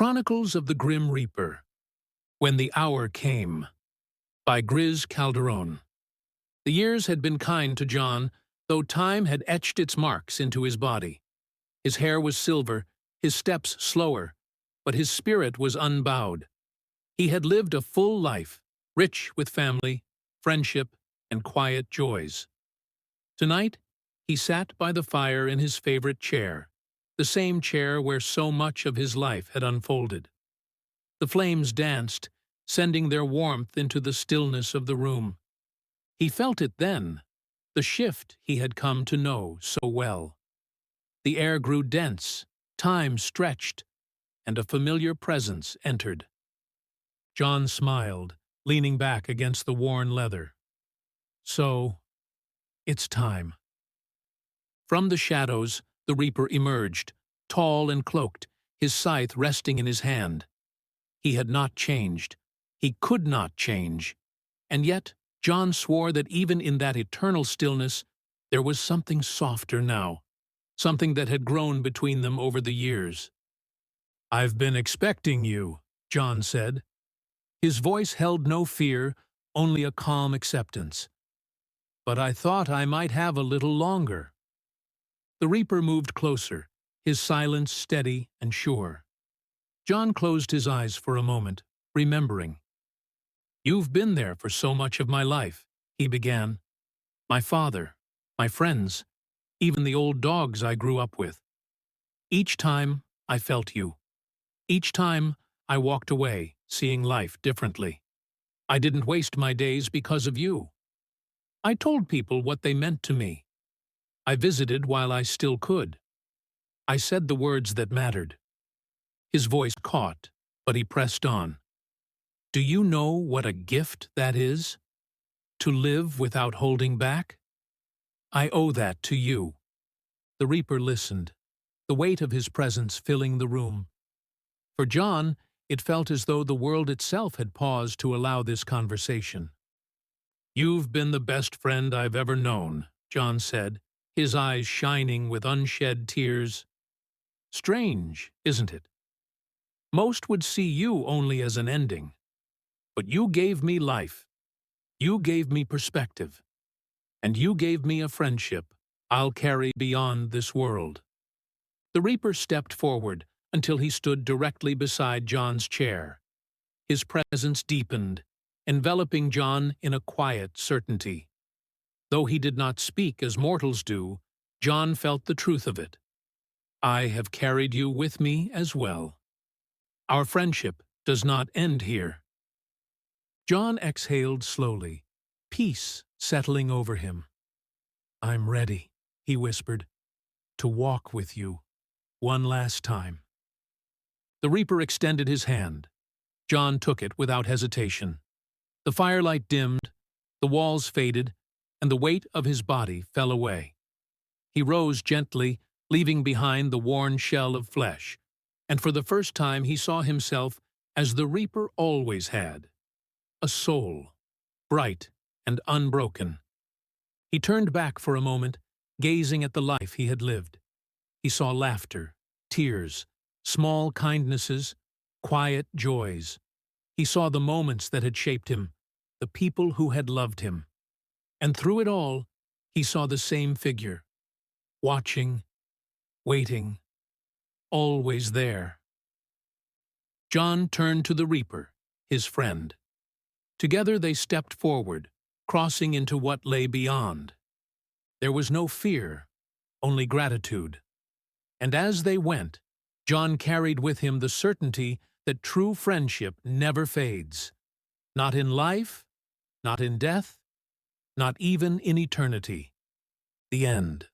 Chronicles of the Grim Reaper, When the Hour Came, by Griz Calderon. The years had been kind to John, though time had etched its marks into his body. His hair was silver, his steps slower, but his spirit was unbowed. He had lived a full life, rich with family, friendship, and quiet joys. Tonight, he sat by the fire in his favorite chair, the same chair where so much of his life had unfolded. The flames danced, sending their warmth into the stillness of the room. He felt it then, the shift he had come to know so well. The air grew dense, time stretched, and a familiar presence entered. John smiled, leaning back against the worn leather. So, it's time. From the shadows, the Reaper emerged, tall and cloaked, his scythe resting in his hand. He had not changed. He could not change. And yet, John swore that even in that eternal stillness, there was something softer now, something that had grown between them over the years. "I've been expecting you," John said. His voice held no fear, only a calm acceptance. "But I thought I might have a little longer." The Reaper moved closer, his silence steady and sure. John closed his eyes for a moment, remembering. "You've been there for so much of my life," he began. "My father, my friends, even the old dogs I grew up with. Each time I felt you. Each time I walked away, seeing life differently. I didn't waste my days because of you. I told people what they meant to me. I visited while I still could. I said the words that mattered." His voice caught, but he pressed on. "Do you know what a gift that is? To live without holding back? I owe that to you." The Reaper listened, the weight of his presence filling the room. For John, it felt as though the world itself had paused to allow this conversation. "You've been the best friend I've ever known," John said, his eyes shining with unshed tears. "Strange, isn't it? Most would see you only as an ending. But you gave me life. You gave me perspective. And you gave me a friendship I'll carry beyond this world." The Reaper stepped forward until he stood directly beside John's chair. His presence deepened, enveloping John in a quiet certainty. Though he did not speak as mortals do, John felt the truth of it. "I have carried you with me as well. Our friendship does not end here." John exhaled slowly, peace settling over him. "I'm ready," he whispered, "to walk with you one last time." The Reaper extended his hand. John took it without hesitation. The firelight dimmed, the walls faded, and the weight of his body fell away. He rose gently, leaving behind the worn shell of flesh, and for the first time he saw himself as the Reaper always had, a soul, bright and unbroken. He turned back for a moment, gazing at the life he had lived. He saw laughter, tears, small kindnesses, quiet joys. He saw the moments that had shaped him, the people who had loved him. And through it all, he saw the same figure, watching, waiting, always there. John turned to the Reaper, his friend. Together they stepped forward, crossing into what lay beyond. There was no fear, only gratitude. And as they went, John carried with him the certainty that true friendship never fades. Not in life, not in death, not even in eternity. The end.